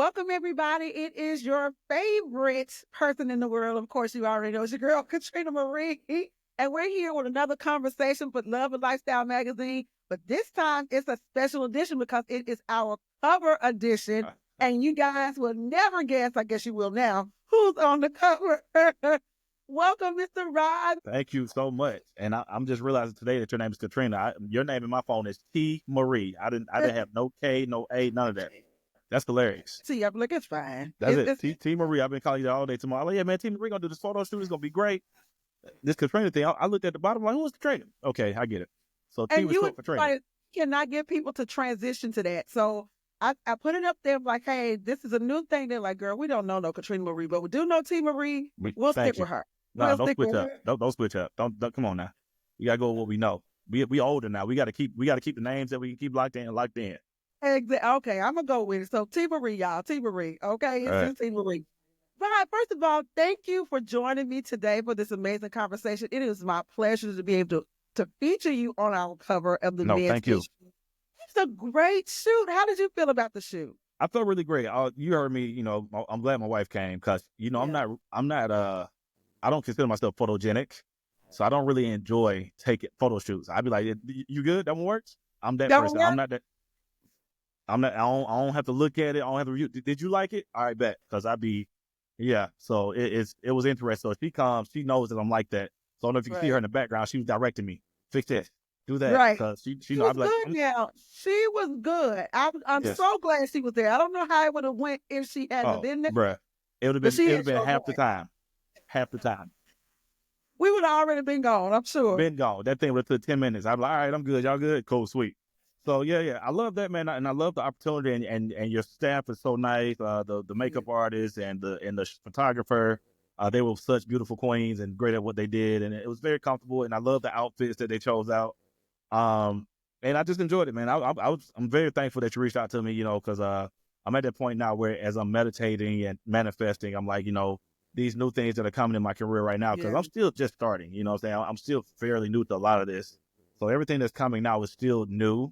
Welcome, everybody. It is your favorite person in the world. Of course, you already know it's your girl, KatrinaMarie. And we're here with another conversation for Love and Lifestyle magazine. But this time, it's a special edition because it is our cover edition. And you guys will never guess, I guess you will now, who's on the cover. Welcome, Mr. Rod. Thank you so much. And I'm just realizing today that your name is Katrina. Your name in my phone is T. Marie. I didn't have no K, no A, none of that. That's hilarious. See, I'm like, it's fine. That's it. T. Marie. I've been calling you all day tomorrow. I'm like, yeah, man, T. Marie gonna do this photo shoot. It's gonna be great. This Katrina thing. I looked at the bottom, like, who is Katrina? Okay, I get it. So T was short for Katrina. Like, cannot get people to transition to that. So I put it up there like, hey, this is a new thing. They're like, girl, we don't know no Katrina Marie, but we do know T. Marie. We'll stick with her. No, don't switch up. Don't switch up. Don't come on now. We gotta go with what we know. We older now. We gotta keep the names that we can keep locked in. Exactly. Okay, I'm gonna go with it. So T. Marie, y'all. T. Marie. Okay, it's T. Marie. Right. First of all, thank you for joining me today for this amazing conversation. It is my pleasure to be able to feature you on our cover of the men's thank you. It's a great shoot. How did you feel about the shoot? I felt really great. You heard me. You know, I'm glad my wife came because I'm not. I don't consider myself photogenic, so I don't really enjoy taking photo shoots. I'd be like, "You good? That one works." I'm that person. I'm not that. I don't have to look at it. I don't have to review. Did you like it? All right, bet. Because yeah. So it was interesting. So if she comes, she knows that I'm like that. So I don't know if you can see her in the background. She was directing me. Fix this. Do that. Right. Because she know. I'm like, she was good. I'm so glad she was there. I don't know how it would have went if she hadn't been there. Bruh. It would have been half the time. Half the time. We would have already been gone, I'm sure. Been gone. That thing would have took 10 minutes. I'd be like, all right, I'm good. Y'all good? Cool, sweet. So yeah. I love that, man. And I love the opportunity and your staff is so nice. The makeup artist and the photographer, they were such beautiful queens and great at what they did. And it was very comfortable. And I love the outfits that they chose out. And I just enjoyed it, man. I'm very thankful that you reached out to me, because I'm at that point now where as I'm meditating and manifesting, I'm like, these new things that are coming in my career right now, because I'm still just starting, what I'm saying? I'm still fairly new to a lot of this. So everything that's coming now is still new.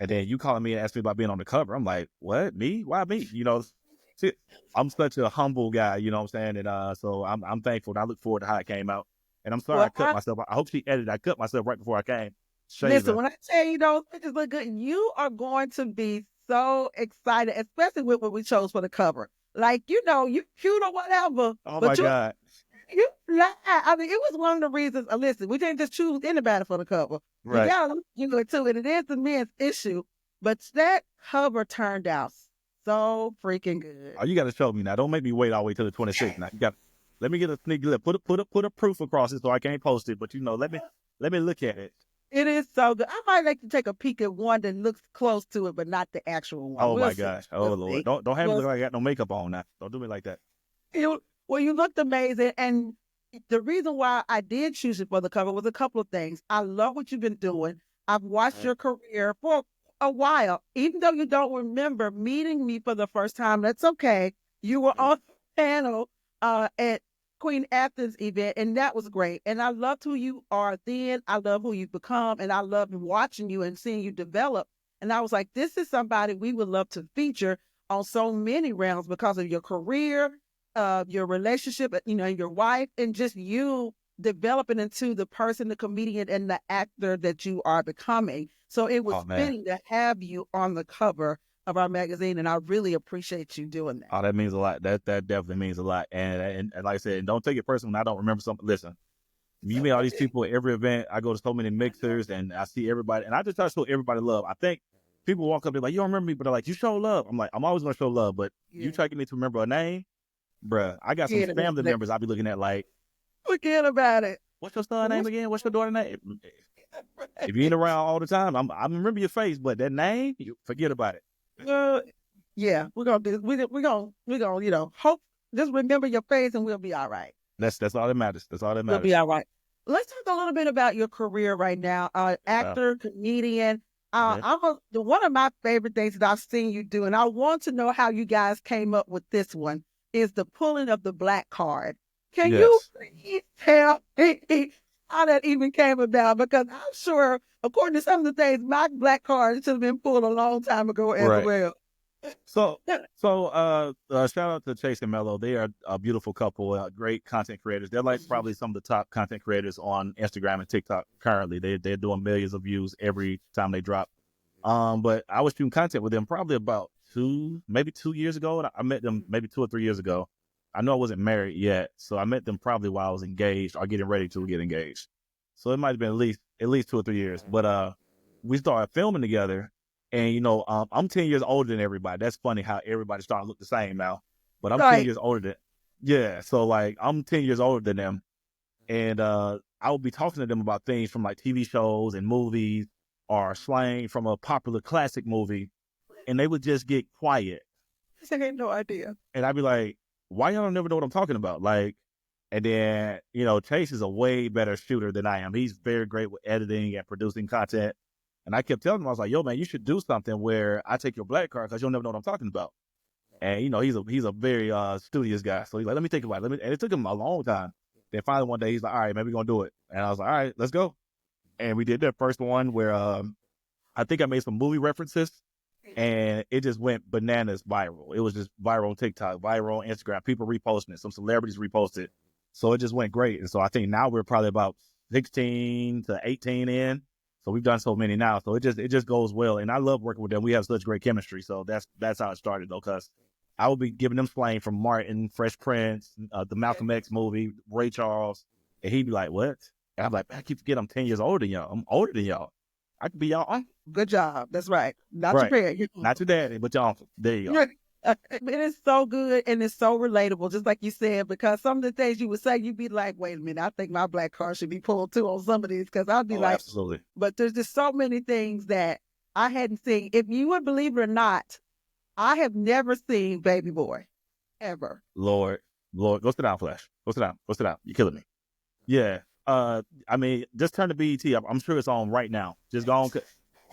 And then you calling me and asking me about being on the cover. I'm like, what? Me? Why me? See, I'm such a humble guy, you know what I'm saying? And so I'm thankful. And I look forward to how it came out. And I'm sorry I cut myself. I hope she edited. I cut myself right before I came. Listen, when I tell you those pictures look good, you are going to be so excited, especially with what we chose for the cover. Like, you cute or whatever. Oh, my God. You lie. I mean, it was one of the reasons. Listen, we didn't just choose anybody for the cover. Right. You gotta look too, and it is the men's issue. But that cover turned out so freaking good. Oh, you got to show me now. Don't make me wait all the way till the 26th. Now, let me get a sneak look. Put a proof across it so I can't post it. But let me look at it. It is so good. I might like to take a peek at one that looks close to it, but not the actual one. Oh, my gosh. Oh, Lord. Don't have me look like I got no makeup on now. Don't do me like that. Well, you looked amazing. And the reason why I did choose it for the cover was a couple of things. I love what you've been doing. I've watched your career for a while. Even though you don't remember meeting me for the first time, that's okay. You were on the panel at Queen Athens event, and that was great. And I loved who you are then. I love who you've become, and I love watching you and seeing you develop. And I was like, this is somebody we would love to feature on so many rounds because of your career, your relationship, and your wife, and just you developing into the person, the comedian, and the actor that you are becoming. So it was fitting to have you on the cover of our magazine, and I really appreciate you doing that. Oh, that means a lot. That definitely means a lot. And like I said, don't take it personal when I don't remember something. Listen, you meet all these people at every event. I go to so many mixers, and I see everybody, and I just try to show everybody love. I think people walk up, they're like, you don't remember me, but they're like, you show love. I'm like, I'm always going to show love, but you try to get me to remember a name? Bruh, I got some family members I'll be looking at like, forget about it. What's your son's name again? What's your daughter's name? If you ain't around all the time, I remember your face, but that name, you forget about it. Yeah, we're gonna do. We're gonna hope. Just remember your face, and we'll be all right. That's all that matters. That's all that matters. We'll be all right. Let's talk a little bit about your career right now. Actor, comedian. One of my favorite things that I've seen you do, and I want to know how you guys came up with this one, is the pulling of the black card. Can you please tell me how that even came about? Because I'm sure, according to some of the things, my black card should have been pulled a long time ago as well. Shout out to Chase and Mello. They are a beautiful couple, great content creators. They're like probably some of the top content creators on Instagram and TikTok currently. They're doing millions of views every time they drop. But I was shooting content with them probably about maybe 2 years ago. And I met them maybe 2 or 3 years ago. I know I wasn't married yet, so I met them probably while I was engaged or getting ready to get engaged. So it might have been at least 2 or 3 years. But we started filming together, and I'm 10 years older than everybody. That's funny how everybody starting to look the same now. But I'm 10 Right. years older than yeah. So like I'm 10 years older than them, and I would be talking to them about things from like TV shows and movies or slang from a popular classic movie, and they would just get quiet, I had no idea. and I'd be like, "Why y'all don't never know what I'm talking about?" Like, and then Chase is a way better shooter than I am. He's very great with editing and producing content, and I kept telling him, I was like, "Yo, man, you should do something where I take your black card because you'll never know what I'm talking about." And he's a very studious guy, so he's like, "Let me think about it." And it took him a long time. Then finally one day he's like, "All right, maybe we're gonna do it." And I was like, "All right, let's go." And we did that first one where I think I made some movie references, and it just went bananas viral. It was just viral on TikTok, viral on Instagram. People reposting it. Some celebrities reposted. So it just went great. And so I think now we're probably about 16 to 18 in. So we've done so many now. So it just goes well. And I love working with them. We have such great chemistry. So that's how it started though, because I would be giving them slang from Martin, Fresh Prince, the Malcolm X movie, Ray Charles, and he'd be like, "What?" And I'm like, "Man, I keep forgetting I'm 10 years older than y'all. I'm older than y'all. I could be y'all uncle." Good job. That's right. Not your Right. parent. Your Not uncle. your daddy, but your uncle. There you go. You're- it is so good and it's so relatable, just like you said, because some of the things you would say, you'd be like, wait a minute, I think my black card should be pulled too on some of these, because I'd be Oh, like, absolutely. but there's just so many things that I hadn't seen. If you would believe it or not, I have never seen Baby Boy, ever. Lord, Lord, go sit down, Flash. Go sit down. Go sit down. You're killing me. Yeah. I mean, just turn to BET. I'm sure it's on right now. Just go on.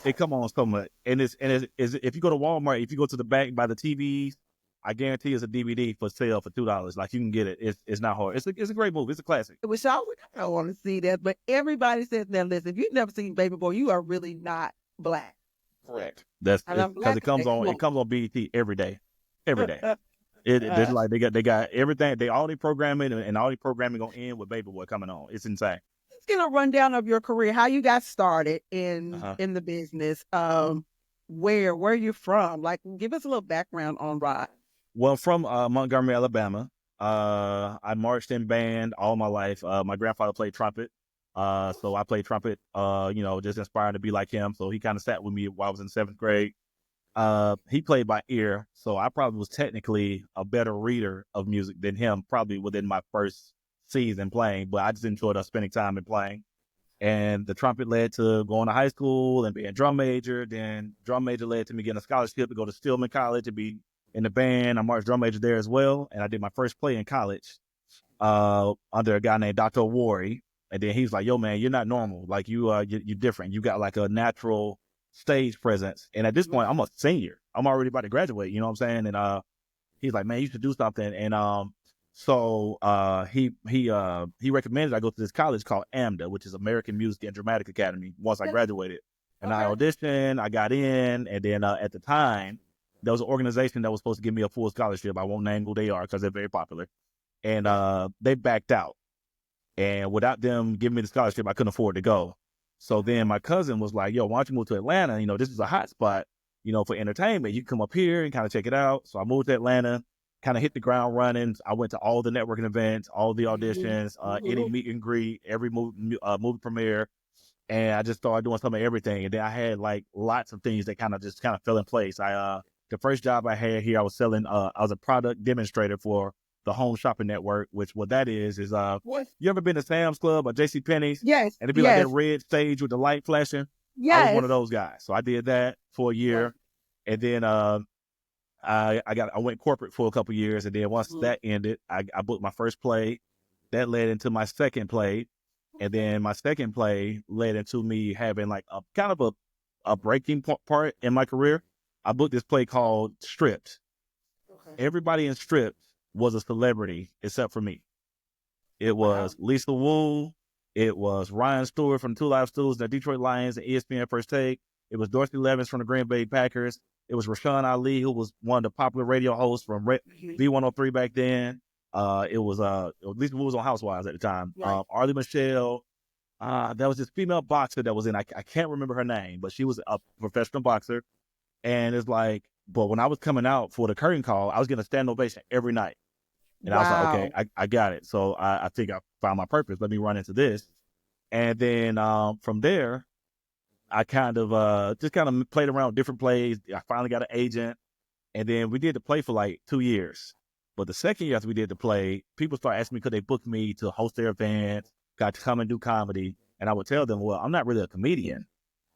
It come on so much, and it's if you go to Walmart, if you go to the back by the TVs, I guarantee it's a DVD for sale for $2. Like you can get it. It's not hard. It's a great movie. It's a classic. Which I don't want to see that, but everybody says, now listen, if you've never seen Baby Boy, you are really not black. Correct. That's And I'm because black. it comes on. It comes on BET every day. Every day. There's like they got everything. They all the programming and all the programming gonna end with Baby Boy coming on. It's insane. Let's get a rundown of your career, how you got started Uh-huh. in the business. Where you're from? Like, give us a little background on Rod. Well, I'm from Montgomery, Alabama. I marched in band all my life. My grandfather played trumpet. So I played trumpet, just inspired to be like him. So he kind of sat with me while I was in seventh grade. He played by ear. So I probably was technically a better reader of music than him, probably within my first season playing. But I just enjoyed spending time and playing. And the trumpet led to going to high school and being a drum major. Then drum major led to me getting a scholarship to go to Stillman College to be in the band. I marched drum major there as well. And I did my first play in college under a guy named Dr. Wari. And then he was like, "Yo, man, you're not normal. Like you're different. You got like a natural stage presence." And at this point, I'm a senior. I'm already about to graduate. You know what I'm saying? And he's like, "Man, you should do something." And he recommended I go to this college called AMDA, which is American Music and Dramatic Academy. Once I graduated, and I Okay. auditioned, I got in, and then at the time there was an organization that was supposed to give me a full scholarship. I won't name who they are because they're very popular, and they backed out. And without them giving me the scholarship, I couldn't afford to go. So then my cousin was like, "Yo, why don't you move to Atlanta? This is a hot spot, for entertainment. You can come up here and kind of check it out." So I moved to Atlanta, kind of hit the ground running. I went to all the networking events, all the auditions, any meet and greet, every movie premiere. And I just started doing some of everything. And then I had like lots of things that kind of fell in place. The first job I had here, I was selling, I was a product demonstrator for the Home Shopping Network, which what that is, What? you ever been to Sam's Club or JC Penney's? Yes. And it'd be like that Yes. red stage with the light flashing. I was one Yes. of those guys. So I did that for a Wow. year. And then I went corporate for a couple years. And then once that ended, I booked my first play. That led into my second play. And then my second play led into me having like a kind of a breaking part in my career. I booked this play called Stripped. Okay. Everybody in Stripped was a celebrity except for me. It Wow. was Lisa Wu. It was Ryan Stewart from Two Live Stools, the Detroit Lions, and ESPN First Take. It was Dorsey Levens from the Green Bay Packers. It was Rashawn Ali, who was one of the popular radio hosts from V103 back then. It was at least we was on Housewives at the time. Right. Arlie Michelle. There was this female boxer that was in. I can't remember her name, but she was a professional boxer. And it's like, but when I was coming out for the curtain call, I was getting a standing ovation every night. And I was like, okay, I got it. So I think I found my purpose. Let me run into this. And then from there, I kind of just kind of played around with different plays. I finally got an agent. And then we did the play for like 2 years. But the second year after we did the play, people started asking me, could they book me to host their events, got to come and do comedy. And I would tell them, well, I'm not really a comedian,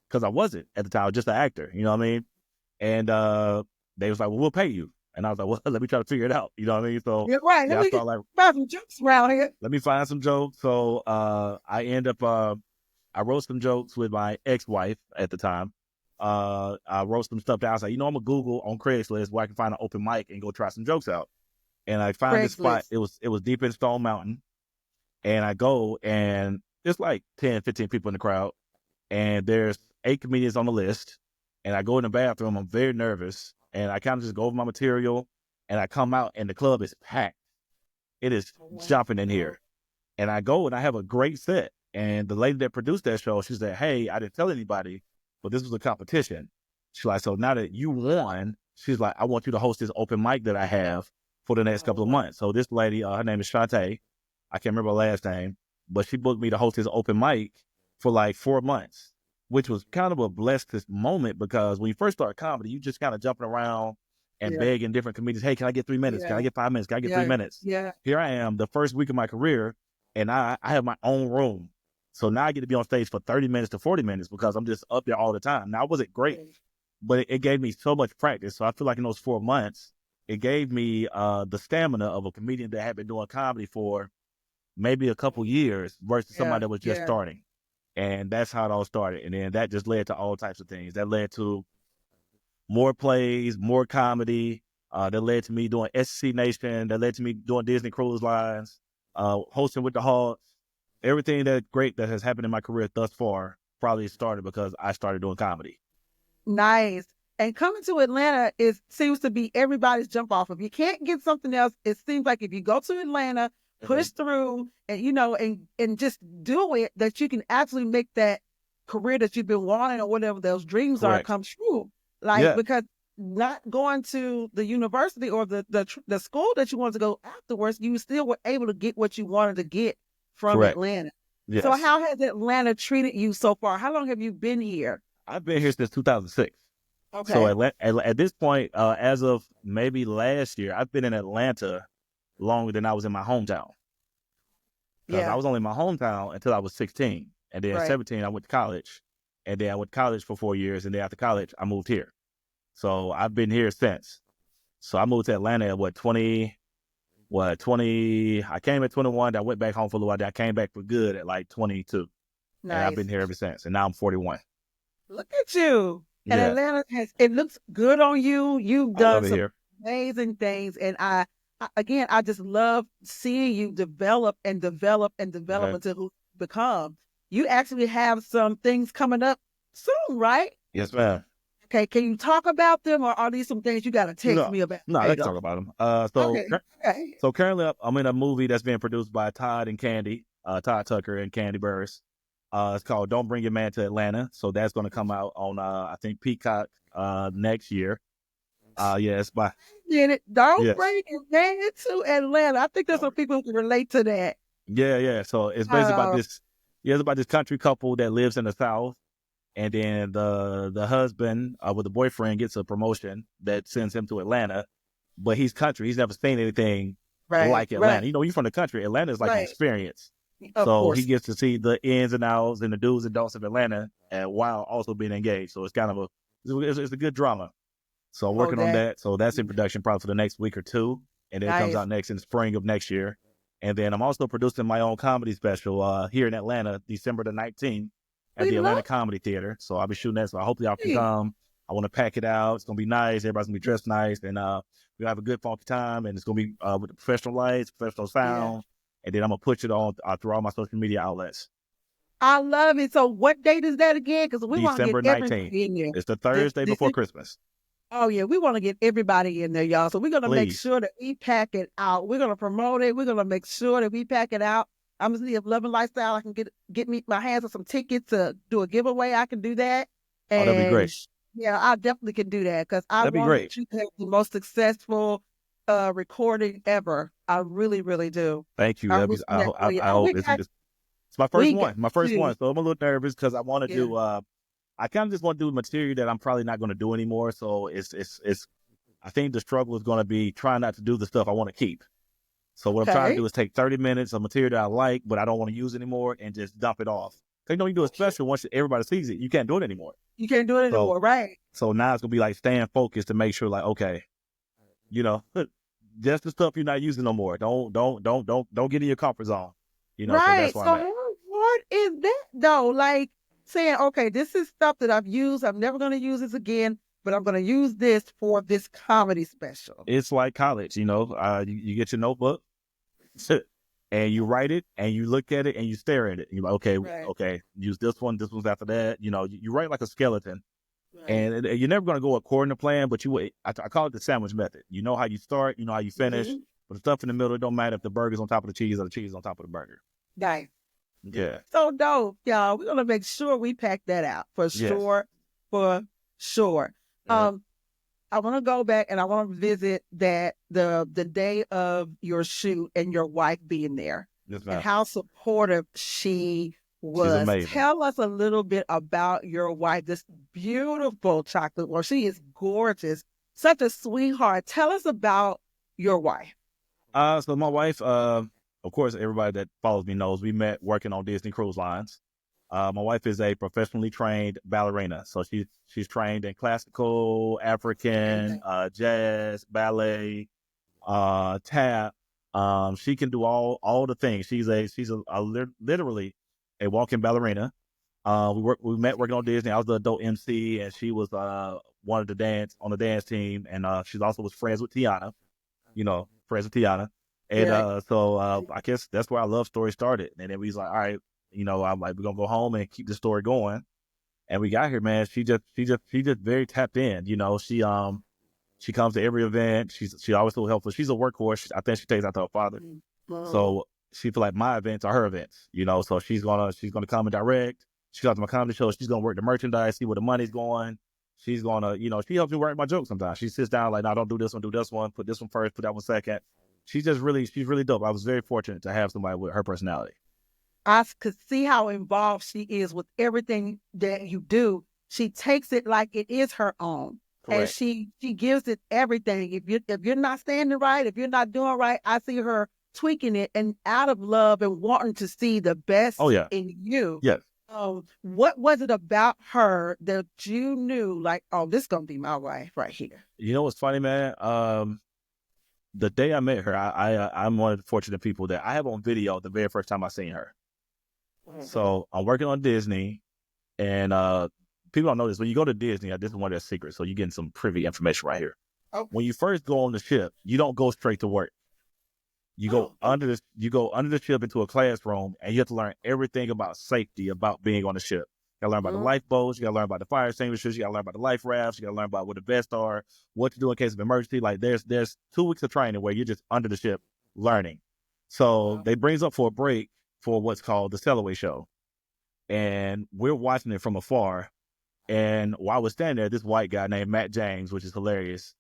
because I wasn't at the time. I was just an actor, you know what I mean? And they was like, well, we'll pay you. And I was like, well, let me try to figure it out. You know what I mean? So yeah, right. yeah, Let me find some jokes around here. let me find some jokes. So I end up, I wrote some jokes with my ex-wife at the time. I wrote some stuff down. I was like, I'm going to Google on Craigslist where I can find an open mic and go try some jokes out. And I find this spot. It was deep in Stone Mountain. And I go, and there's like 10, 15 people in the crowd. And there's 8 comedians on the list. And I go in the bathroom. I'm very nervous. And I kind of just go over my material. And I come out, and the club is packed. It is jumping in here. And I go, and I have a great set. And the lady that produced that show, she said, hey, I didn't tell anybody, but this was a competition. She's like, so now that you won, she's like, I want you to host this open mic that I have for the next couple of months. So this lady, her name is Shantae. I can't remember her last name, but she booked me to host this open mic for like 4 months, which was kind of a blessed moment, because when you first start comedy, you just kind of jumping around and begging different comedians, hey, can I get 3 minutes? Can I get 5 minutes? Can I get 3 minutes? Yeah. Here I am, the first week of my career, and I have my own room. So now I get to be on stage for 30 minutes to 40 minutes because I'm just up there all the time. Now, I wasn't great, but it gave me so much practice. So I feel like in those 4 months, it gave me the stamina of a comedian that had been doing comedy for maybe a couple years versus somebody that was just starting. And that's how it all started. And then that just led to all types of things. That led to more plays, more comedy. That led to me doing SC Nation. That led to me doing Disney Cruise Lines, hosting with the Hawks. Everything that great that has happened in my career thus far probably started because I started doing comedy. Nice. And coming to Atlanta seems to be everybody's jump off. If you can't get something else, it seems like if you go to Atlanta, push through, and and just do it, that you can actually make that career that you've been wanting or whatever those dreams are come true. Because not going to the university or the school that you wanted to go afterwards, you still were able to get what you wanted to get from Atlanta. Yes. So how has Atlanta treated you so far? How long have you been here? I've been here since 2006. Okay. So at this point, as of maybe last year, I've been in Atlanta longer than I was in my hometown. Because I was only in my hometown until I was 16. And then at 17, I went to college. And then I went to college for 4 years. And then after college, I moved here. So I've been here since. So I moved to Atlanta at 20, I came at 21. I went back home for a little while. I came back for good at like 22. Nice. And I've been here ever since. And now I'm 41. Look at you. And Atlanta it looks good on you. You've done some amazing things. And I just love seeing you develop until who you become. You actually have some things coming up soon, right? Yes, ma'am. Okay, can you talk about them, or are these some things you got to text me about? No, I can talk about them. So currently I'm in a movie that's being produced by Todd Tucker and Candy Burris. It's called Don't Bring Your Man to Atlanta. So that's going to come out on, I think, Peacock next year. It's by... Don't bring your man to Atlanta. I think there's some people who can relate to that. Yeah. So it's basically about this... it's about this country couple that lives in the South. And then the husband with the boyfriend gets a promotion that sends him to Atlanta, but he's country. He's never seen anything like Atlanta. You're from the country. Atlanta is like an experience. Of course. He gets to see the ins and outs and the do's and don'ts of Atlanta, and while also being engaged. So it's kind of it's a good drama. So I'm working on that. So that's in production probably for the next week or two, and then it comes out next in the spring of next year. And then I'm also producing my own comedy special here in Atlanta, December the 19th. At the Atlanta Comedy Theater. So I'll be shooting that. So I hope y'all can come. I want to pack it out. It's going to be nice. Everybody's going to be dressed nice. And we'll have a good funky time. And it's going to be with the professional lights, professional sound. And then I'm going to push it on through all my social media outlets. I love it. So what date is that again? Because we want to get December 19th. It's the Thursday before Christmas. Oh yeah, we want to get everybody in there, y'all. So we're gonna make Please. sure that we pack it out. We're gonna promote it. We're gonna make sure that we pack it out. I'm gonna see if Love and Lifestyle I can get me my hands on some tickets to do a giveaway. I can do that, Oh, that'd be and great. yeah, I definitely can do that because I That'd be want great. you to have the most successful recording ever. I really, really do. Thank you. I'm That'd be. wishing that for you. I Oh, hope it's my first we got one. My first to one. So I'm a little nervous because I want to yeah. do. I kind of just want to do material that I'm probably not going to do anymore. So it's. I think the struggle is going to be trying not to do the stuff I want to keep. So what I'm trying to Okay. do is take 30 minutes of material that I like, but I don't want to use anymore, and just dump it off. Cause you do a special once everybody sees it, you can't do it anymore. You can't do it So anymore, right? so now it's gonna be like staying focused to make sure, like, okay, you know, just the stuff you're not using no more. Don't get in your comfort zone. So Right. that's where I'm So at. how hard is that though? Like saying, okay, this is stuff that I've used. I'm never going to use this again, but I'm going to use this for this comedy special. It's like college, you get your notebook and you write it and you look at it and you stare at it. You're like, okay, Right. okay, use this one, this one's after that. You write like a skeleton. Right. And you're never going to go according to plan, but I call it the sandwich method. You know how you start, you know how you finish, Mm-hmm. but the stuff in the middle, it don't matter if the burger's on top of the cheese or the cheese on top of the burger. Right. Yeah. So dope, y'all. We're gonna make sure we pack that out for Yes. sure. For sure. Yeah. Um, I want to go back and I want to visit that the day of your shoot and your wife being there Yes, and ma'am. how supportive she She's was. amazing. Tell us a little bit about your wife, this beautiful chocolate. Well, she is gorgeous, such a sweetheart. Tell us about your wife. So my wife, of course, everybody that follows me knows we met working on Disney Cruise Lines. My wife is a professionally trained ballerina, so she's trained in classical, African, Amazing. jazz, ballet, tap. She can do all the things. Literally a walking ballerina. We met working on Disney. I was the adult MC, and she was one of the dance on the dance team, and she also was friends with Tiana. Friends with Tiana, and Yeah. I guess that's where our love story started. And then we was like, all right, I'm like, we're gonna go home and keep the story going. And we got here, man. She just very tapped in. She comes to every event. She always so helpful. She's a workhorse. I think she takes after her father. Oh, So she feel like my events are her events. So she's gonna come and direct. She comes to my comedy show. She's gonna work the merchandise, see where the money's going. She's gonna, she helps me write my jokes sometimes. She sits down like, no, don't do this one, do this one, put this one first, put that one second. She's really dope. I was very fortunate to have somebody with her personality. I could see how involved she is with everything that you do. She takes it like it is her own, and Correct. she gives it everything. If you're not standing right, if you're not doing right, I see her tweaking it and out of love and wanting to see the Oh best yeah. in you. Yes. What was it about her that you knew like, oh, this is gonna be my wife right here? You know what's funny, man? The day I met her, I'm one of the fortunate people that I have on video the very first time I seen her. So I'm working on Disney, and people don't know this. When you go to Disney, this is one of their secrets. So you're getting some privy information right here. Oh, When you first go on the ship, you don't go straight to work. You go under the ship into a classroom, and you have to learn everything about safety, about being on the ship. You gotta learn about the mhm. lifeboats, you gotta learn about the fire extinguishers, you gotta learn about the life rafts, you gotta learn about what the vests are, what to do in case of emergency. Like there's 2 weeks of training where you're just under the ship learning. So Wow. they brings up for a break for what's called the Sellaway Show. And we're watching it from afar. And while we're standing there, this white guy named Matt James, which is hilarious,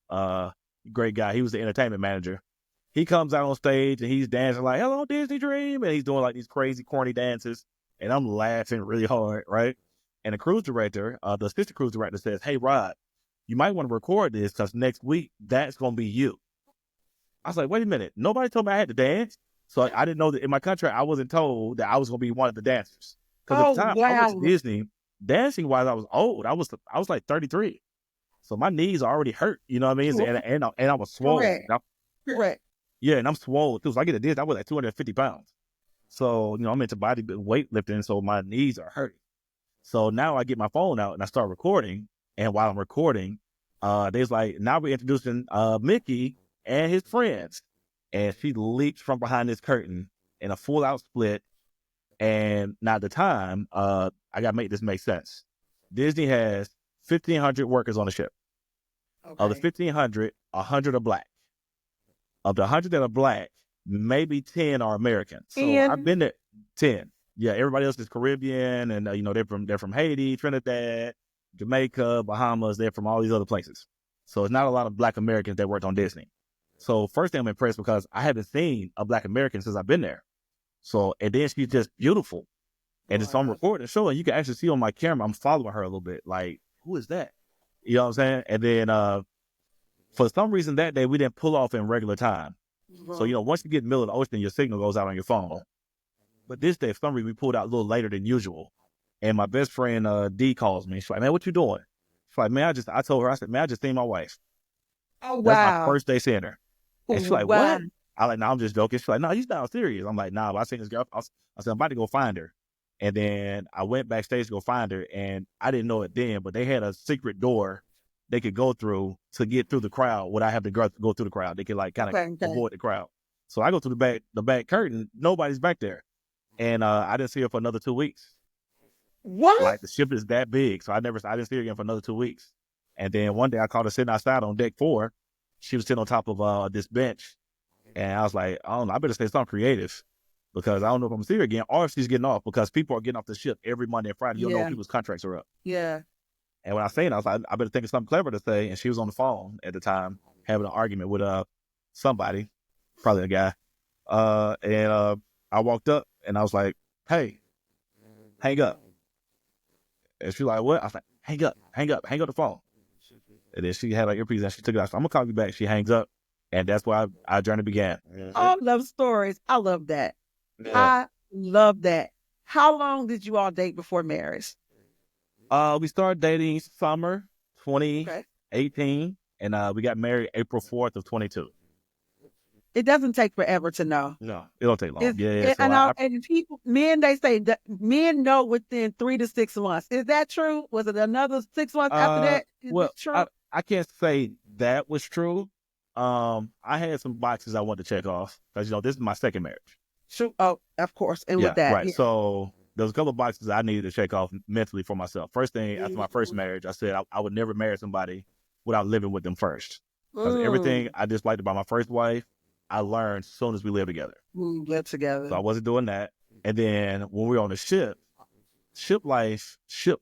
great guy. He was the entertainment manager. He comes out on stage and he's dancing like "Hello Disney Dream," and he's doing like these crazy corny dances, and I'm laughing really hard, right? And the cruise director, the assistant cruise director, says, "Hey Rod, you might want to record this because next week that's gonna be you." I was like, "Wait a minute, nobody told me I had to dance." So I didn't know that in my contract I wasn't told that I was gonna be one of the dancers. Because at Oh the time I went to wow. Disney, dancing wise I was old. I was like 33, so my knees are already hurt. You know what I mean? And I was swollen. Correct. Correct. Yeah, and I'm swollen too. So I get a disc. I was like 250 pounds. So, I'm into body weightlifting, so my knees are hurting. So now I get my phone out and I start recording. And while I'm recording, there's like, now we're introducing Mickey and his friends. And she leaps from behind this curtain in a full out split. And now at the time, I gotta make this make sense. Disney has 1,500 workers on the ship. Of the Okay. 1,500, 100 are black. Of the 100 that are black, maybe 10 are American. So I've And been there 10. Yeah, everybody else is Caribbean, and they're from Haiti, Trinidad, Jamaica, Bahamas. They're from all these other places. So it's not a lot of black Americans that worked on Disney. So first thing I'm impressed because I haven't seen a black American since I've been there. So and then she's just beautiful. And it's on wow. recording show, and you can actually see on my camera, I'm following her a little bit. Like, who is that? You know what I'm saying? And then for some reason that day we didn't pull off in regular time. So, Mhm. once you get in the middle of the ocean, your signal goes out on your phone. But this day, for some reason, we pulled out a little later than usual. And my best friend, D, calls me. She's like, man, what you doing? She's like, man, I told her, I said, man, I just seen my wife. Oh That's my wow. first day seeing her. And she's like, Wow. what? I like, no, I'm just joking. She's like, no, you sound serious. I'm like, nah, but I seen this girl. I said, I'm about to go find her. And then I went backstage to go find her. And I didn't know it then, but they had a secret door they could go through to get through the crowd without having to go through the crowd. They could like kind of Okay. Okay. avoid the crowd. So I go to the back curtain. Nobody's back there. And I didn't see her for another 2 weeks. What? Like the ship is that big. So I didn't see her again for another 2 weeks. And then one day I caught her sitting outside on deck 4. She was sitting on top of this bench. And I was like, I don't know, I better say something creative because I don't know if I'm gonna see her again or if she's getting off because people are getting off the ship every Monday and Friday. You don't know when Yeah. people's contracts are up. Yeah. And when I seen it, I was like, I better think of something clever to say. And she was on the phone at the time having an argument with somebody, probably a guy. And I walked up and I was like, hey, hang up. And she was like, what? I was like, hang up the phone. And then she had her earpiece and she took it out. So I'm gonna call you back. She hangs up, and that's where our journey began. I love stories. I love that. Yeah. I love that. How long did you all date before marriage? We started dating summer Okay. 2018, and we got married April 4th of 22. It doesn't take forever to know. No, it don't take long. Is Yeah, yeah. it, So I and people, men, they say that men know within 3 to 6 months. Is that true? Was it another 6 months after that? Is well, it true? I can't say that was true. I had some boxes I wanted to check off because this is my second marriage. True. Oh, of course. And with Yeah, that, right. yeah. So there was a couple of boxes I needed to check off mentally for myself. First thing after my first marriage, I said I would never marry somebody without living with them first. Because everything I disliked about my first wife, I learned as soon as we lived together. Live together. So I wasn't doing that. And then when we were on the ship life,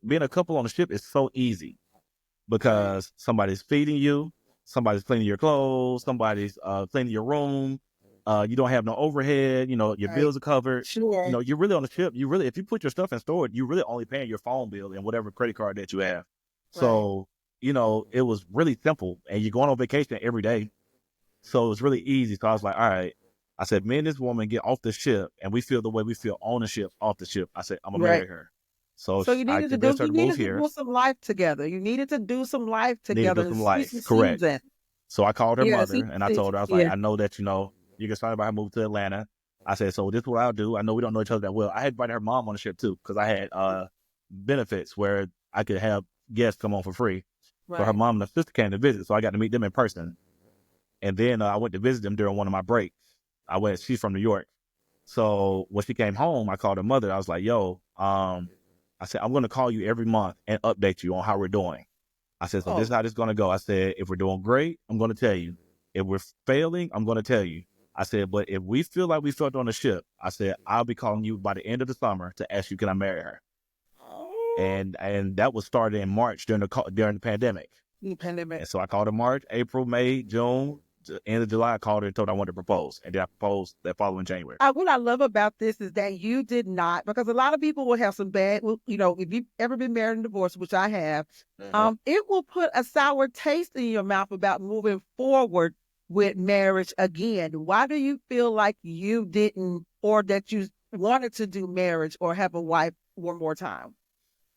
being a couple on the ship is so easy because somebody's feeding you, somebody's cleaning your clothes, somebody's cleaning your room. You don't have no overhead. Your Right. bills are covered. Sure. You're really on the ship. If you put your stuff in storage, you're really only paying your phone bill and whatever credit card that you have. Right. So, it was really simple. And you're going on vacation every day. So it was really easy. So I was like, all right. I said, me and this woman get off the ship and we feel the way we feel on the ship, off the ship. I said, I'm going to Right. marry her. So So I convinced her you to move needed to here. do some life together. You needed to do some life Needed to together do and some see life. some Correct. season. So I called her Yeah. mother See and some I told season. her, I was like, Yeah. I know that, you're excited about her moving to Atlanta. I said, so this is what I'll do. I know we don't know each other that well. I had invited her mom on the ship too because I had benefits where I could have guests come on for free. So her Right. mom and her sister came to visit. So I got to meet them in person. And then I went to visit them during one of my breaks. She's from New York. So when she came home, I called her mother. I was like, yo, I said, I'm going to call you every month and update you on how we're doing. I said, so this is Oh, how this is going to go. I said, if we're doing great, I'm going to tell you. If we're failing, I'm going to tell you. I said, but if we feel like we felt on the ship, I said, I'll be calling you by the end of the summer to ask you, can I marry her? oh, And that was started in March during the pandemic. pandemic. And so I called her March, April, May, June, end of July. I called her and told her I wanted to propose. And then I proposed that following January. What I love about this is that you did not, because a lot of people will have some bad, if you've ever been married and divorced, which I have, it will put a sour taste in your mouth about moving forward with marriage again. Why do you feel like you didn't, or that you wanted to do marriage or have a wife one more time?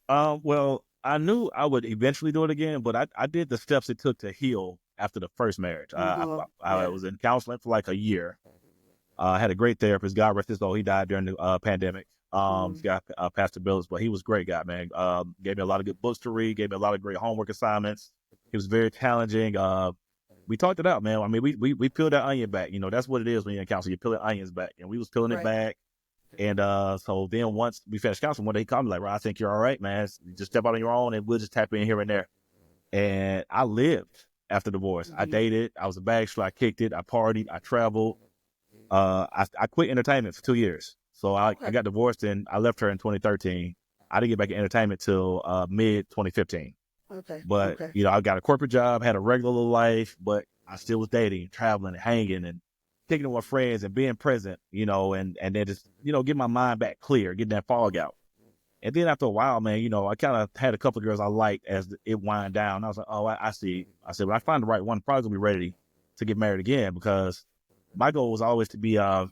Well, I knew I would eventually do it again, but I did the steps it took to heal after the first marriage. I Yeah. was in counseling for like a year. I had a great therapist. God rest his soul. He died during the pandemic. This guy, Pastor Billis, but he was a great guy, man. Gave me a lot of good books to read. Gave me a lot of great homework assignments. He was very challenging. We talked it out, man. I mean, we peeled that onion back. That's what it is when you're in counseling. You peel the onions back, and we was peeling it Right. back. And so then once we finished counseling, one day he called me like, "Ron, I think you're all right, man. Just step out on your own, and we'll just tap in here and there." And I lived. after divorce. I dated. I was a bachelor. I kicked it. I partied. I traveled. I quit entertainment for 2 years. So I got divorced and I left her in 2013. I didn't get back in entertainment till mid 2015. Okay. But you know, I got a corporate job, had a regular life, but I still was dating, traveling, and hanging, and kicking it with friends and being present. You know, and then just get my mind back clear, getting that fog out. And then after a while, man, I kind of had a couple of girls I liked as it wind down. I was like, oh, I see. I said, when I find the right one, I'm probably gonna be ready to get married again, because my goal was always to be, I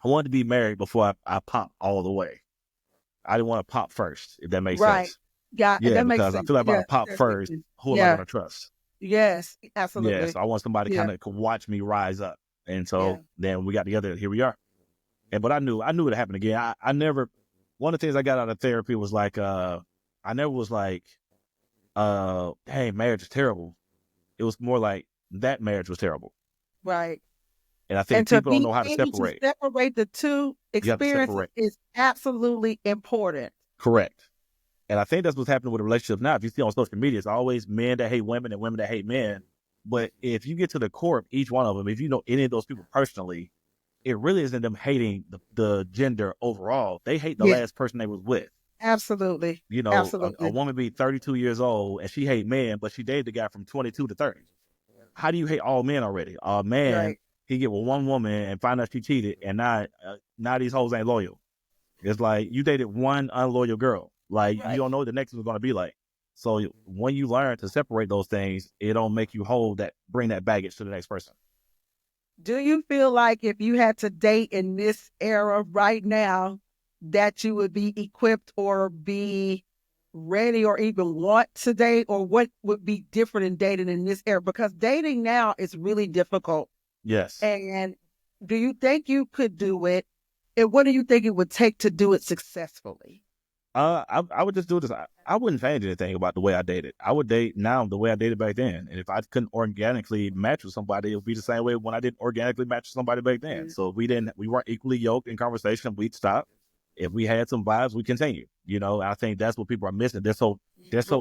wanted to be married before I pop all the way. I didn't want to pop first, if that makes sense. Yeah, Yeah, that makes because I sense. feel like if I Yeah, pop that makes first, sense. who am I Yeah. going to trust? Yes, Yeah, absolutely. so I want somebody Yeah. kind of could watch me rise up. And Yeah. so then we got together, here we are. But I knew it would happen again. I never, one of the things I got out of therapy was like, I never was like, hey, marriage is terrible. It was more like that marriage was terrible. Right. And I think And to people don't be know how to able to separate. separate the two You have to experiences separate. is absolutely important. Correct. And I think that's what's happening with a relationship now. If you see on social media, it's always men that hate women and women that hate men. But if you get to the core of each one of them, if you know any of those people personally, it really isn't them hating the gender overall. They hate the Yeah, last person they was with. absolutely. A Absolutely. woman be 32 years old and she hate men, but she dated the guy from 22 to 30. How do you hate all men already? A man, Right. he get with one woman and find out she cheated, and now these hoes ain't loyal. It's like you dated one unloyal girl. Like you Right. don't know what the next one's going to be like. So when you learn to separate those things, it don't make you bring that baggage to the next person. Do you feel like if you had to date in this era right now, that you would be equipped or be ready or even want to date? Or what would be different in dating in this era? Because dating now is really difficult. Yes. And do you think you could do it? And what do you think it would take to do it successfully? I would just do this. I wouldn't change anything about the way I dated. I would date now the way I dated back then. And if I couldn't organically match with somebody, it would be the same way when I didn't organically match with somebody back then. So if we weren't equally yoked in conversation, we'd stop. If we had some vibes, we continue. I think that's what people are missing. They're so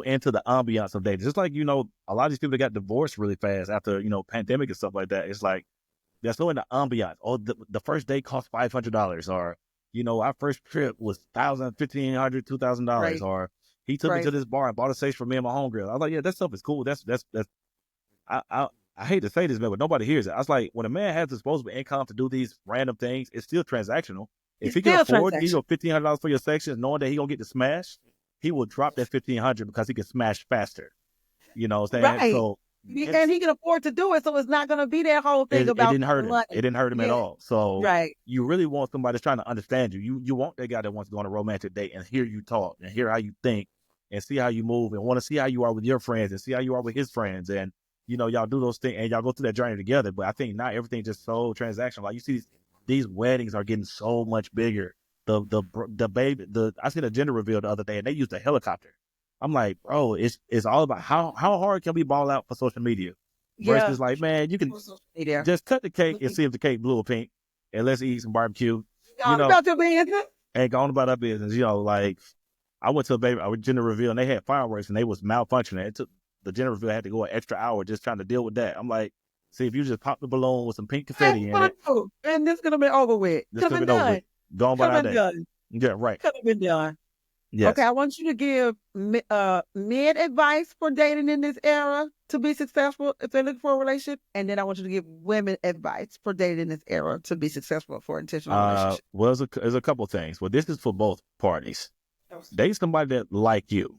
into the ambiance of dating. Just like, a lot of these people that got divorced really fast after, pandemic and stuff like that. It's like they're so in the ambiance. Oh, the first date cost $500, or our first trip was $1,000, $1,500, $2,000, Right. or he took me to this bar and bought a steak for me and my homegirl. I was like, yeah, that stuff is cool. That's I hate to say this, man, but nobody hears it. I was like, when a man has disposable income to do these random things, it's still transactional. If It's he can still afford to give you transaction. $1,500 for your sections, knowing that he gonna get to smash, he will drop that $1,500 because he can smash faster. You know what I'm saying? Right. So And he can afford to do it, so it's not going to be that whole thing it about didn't hurt him. money. It didn't hurt him at Yeah. all. So Right. you really want somebody that's trying to understand you. You want that guy that wants to go on a romantic date and hear you talk and hear how you think and see how you move and want to see how you are with your friends and see how you are with his friends. And, y'all do those things and y'all go through that journey together. But I think not everything's just so transactional. Like you see these weddings are getting so much bigger. The baby, I seen a gender reveal the other day and they used a helicopter. I'm like, bro, it's all about how hard can we ball out for social media? Yeah. Versus like, man, you can Yeah. just cut the cake and see if the cake blue or pink, and let's eat some barbecue. About your business. And go on about our business. Like I went to a gender reveal and they had fireworks and they was malfunctioning. It took the gender reveal had to go an extra hour just trying to deal with that. I'm like, see, if you just pop the balloon with some pink confetti in it, And this could have been over with. this Could could have have been been over done. with. Go on Could about our have been day. done. Yeah, right. Could have been done. Yes. Okay, I want you to give men advice for dating in this era to be successful if they're looking for a relationship, and then I want you to give women advice for dating in this era to be successful for intentional relationship. Well, there's a couple things. Well, this is for both parties. Date somebody that like you,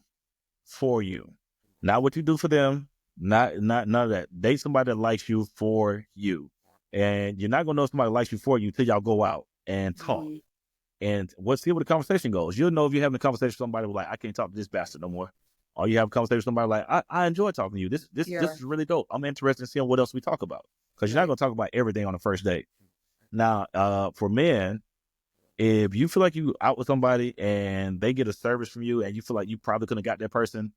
for you, not what you do for them. Not none of that. Date somebody that likes you for you, and you're not gonna know somebody likes you for you till y'all go out and talk. And see where the conversation goes. You'll know if you're having a conversation with somebody like, I can't talk to this bastard no more. Or you have a conversation with somebody like, I enjoy talking to you. This is really dope. I'm interested in seeing what else we talk about. Because you're not going to talk about everything on the first date. Now, for men, if you feel like you out with somebody and they get a service from you and you feel like you probably could have got that person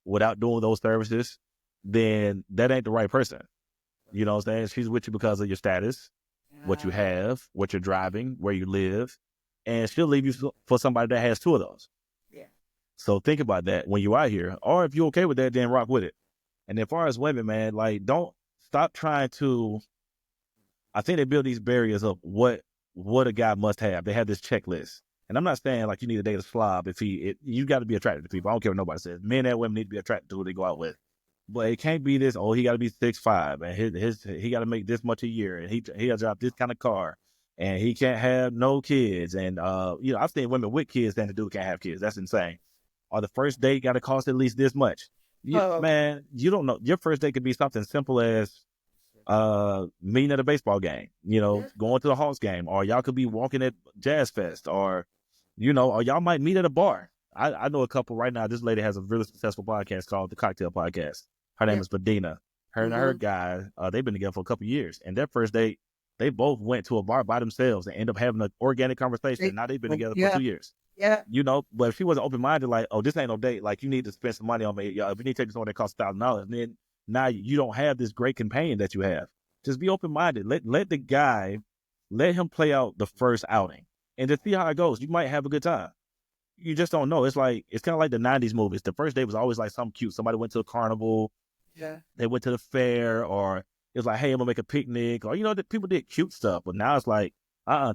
without doing those services, then that ain't the right person. You know what I'm saying? She's with you because of your status, what you have, what you're driving, where you live. And she'll leave you for somebody that has two of those. Yeah. So think about that when you're out here. Or if you're okay with that, then rock with it. And as far as women, man, like don't stop trying to. I think they build these barriers of what a guy must have. They have this checklist, and I'm not saying like you need to date a slob if you got to be attracted to people. I don't care what nobody says. Men and women need to be attracted to who they go out with, but it can't be this. Oh, he got to be 6'5", and he got to make this much a year, and he got to drive this kind of car, and he can't have no kids. And I've seen women with kids and the dude can't have kids. That's insane. Or the first date got to cost at least this much. Man, you don't know. Your first date could be something simple as meeting at a baseball game, going to the Hawks game, or y'all could be walking at Jazz Fest, or y'all might meet at a bar. I know a couple right now. This lady has a really successful podcast called the Cocktail Podcast. Her name is Vadina. Her and her guy, they've been together for a couple of years, and their first date, they both went to a bar by themselves and end up having an organic conversation. Now they've been together for 2 years. Yeah. But if she wasn't open-minded, like, oh, this ain't no date, like, you need to spend some money on me. If you need to take somewhere that costs $1,000, then now you don't have this great companion that you have. Just be open-minded. Let the guy, let him play out the first outing and just see how it goes. You might have a good time. You just don't know. It's kind of like the 90s movies. The first date was always like something cute. Somebody went to a carnival. Yeah. They went to the fair, or it was like, hey, I'm gonna make a picnic, or people did cute stuff. But now it's like,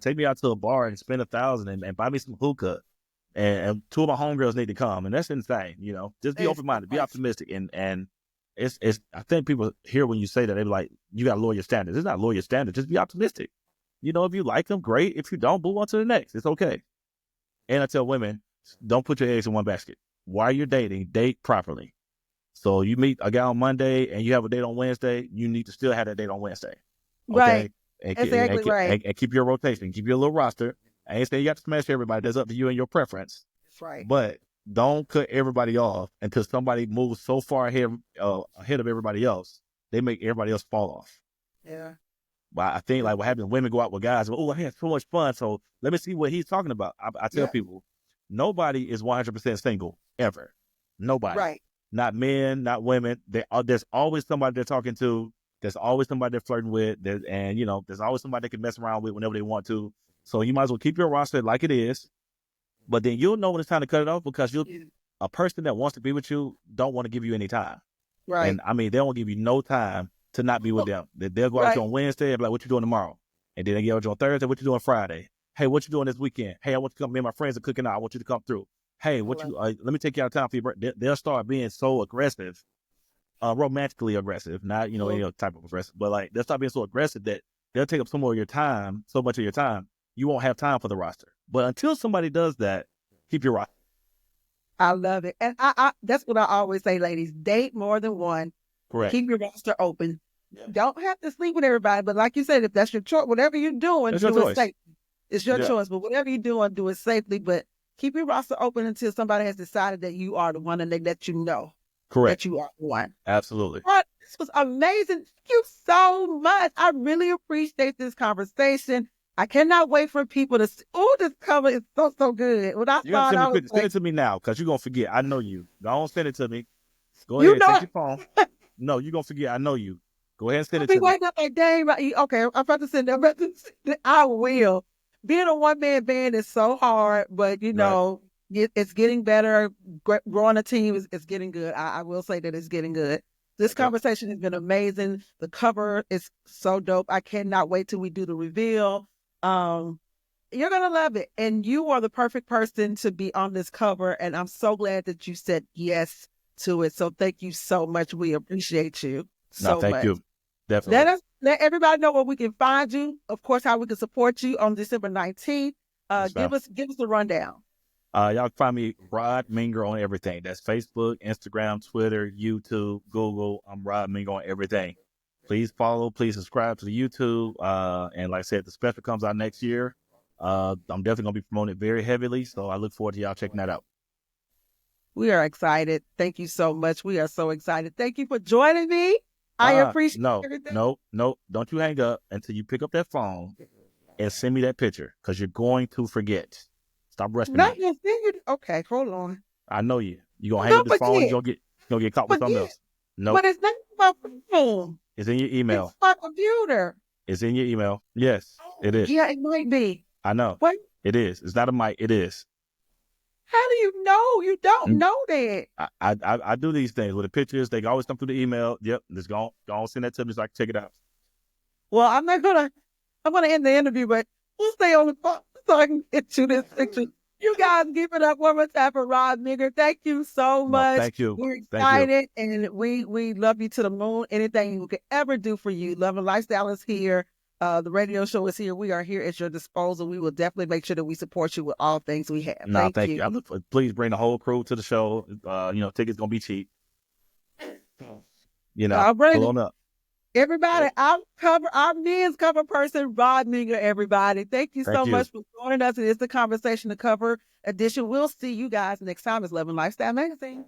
take me out to a bar and spend $1,000 and buy me some hookah. And two of my homegirls need to come, and that's insane. Just be open-minded, be optimistic, and it's. I think people hear when you say that, they be like, you got to lower your standards. It's not lower your standards. Just be optimistic. If you like them, great. If you don't, move on to the next. It's okay. And I tell women, don't put your eggs in one basket. While you're dating, date properly. So you meet a guy on Monday and you have a date on Wednesday, you need to still have that date on Wednesday. Okay? Right. Exactly right. And keep your rotation. Keep your little roster. I ain't saying you have to smash everybody. That's up to you and your preference. That's right. But don't cut everybody off until somebody moves so far ahead of everybody else, they make everybody else fall off. Yeah. But I think like what happens, women go out with guys, oh, I had so much fun, so let me see what he's talking about. I tell people, nobody is 100% single, ever. Nobody. Right. Not men, not women. There's always somebody they're talking to. There's always somebody they're flirting with. There's always somebody they can mess around with whenever they want to. So you might as well keep your roster like it is. But then you'll know when it's time to cut it off, because a person that wants to be with you don't want to give you any time. Right. And I mean, they won't give you no time to not be with them. They'll go out to you on Wednesday and be like, what you doing tomorrow? And then they get out you on Thursday, what you doing Friday? Hey, what you doing this weekend? Hey, I want you to come. Me and my friends are cooking out. I want you to come through. Hey, let me take you out of town for your birthday. They'll start being so aggressive, romantically aggressive, not, any other type of aggressive, but like they'll start being so aggressive that they'll take up so much of your time, you won't have time for the roster. But until somebody does that, keep your roster. I love it. And I that's what I always say, ladies, date more than one. Correct. Keep your roster open. Yeah. Don't have to sleep with everybody, but like you said, if that's your choice, whatever you're doing, do it safely. It's your choice, but whatever you're doing, do it safely. But keep your roster open until somebody has decided that you are the one, and they let you know. Correct. That you are the one. Absolutely. But this was amazing. Thank you so much. I really appreciate this conversation. I cannot wait for people to see. Oh, this cover is so good. When I saw it, send it to me now, because you're going to forget. I know you. Don't send it to me. Go ahead, take your phone. No, you're going to forget. I know you. Go ahead and send it to me. Waiting up like, dang, okay, I'm about to send it. I will. Being a one-man band is so hard, but, it's getting better. Growing a team is getting good. I will say that it's getting good. This conversation has been amazing. The cover is so dope. I cannot wait till we do the reveal. You're going to love it. And you are the perfect person to be on this cover. And I'm so glad that you said yes to it. So thank you so much. We appreciate you so much. Thank you. Definitely. Let everybody know where we can find you. Of course, how we can support you on December 19th. Give us the rundown. Y'all can find me, Rod Minger, on everything. That's Facebook, Instagram, Twitter, YouTube, Google. I'm Rod Minger on everything. Please follow, please subscribe to the YouTube. And like I said, the special comes out next year. I'm definitely going to be promoting it very heavily. So I look forward to y'all checking that out. We are excited. Thank you so much. We are so excited. Thank you for joining me. I appreciate everything. No. Don't you hang up until you pick up that phone and send me that picture, because you're going to forget. Stop rushing me. Okay, hold on. I know you. You're going to hang up the phone. You're going to get caught with something else. No. But it's not my phone. It's in your email. It's my computer. It's in your email. Yes, it is. Yeah, it might be. I know. What? It is. It's not a mic. It is. How do you know? You don't Mm. know that. I do these things with the pictures. They always come through the email. Yep, just go on send that to me so I can check it out. Well, I'm gonna end the interview, but we'll stay on the phone so I can get to this picture. You guys give it up one more time for Rod Minger. Thank you so No, much. thank you. We're Thank you. excited and we love you to the moon. Anything we could ever do for you. Love and Lifestyle is here. The radio show is here. We are here at your disposal. We will definitely make sure that we support you with all things we have. No, Thank thank you. you. Please bring the whole crew to the show. Tickets gonna be cheap. All right. Pull on up. Everybody, our men's cover person, Rod Minger, everybody. Thank you so much for joining us. It's the Conversation to Cover edition. We'll see you guys next time. It's Love and Lifestyle Magazine.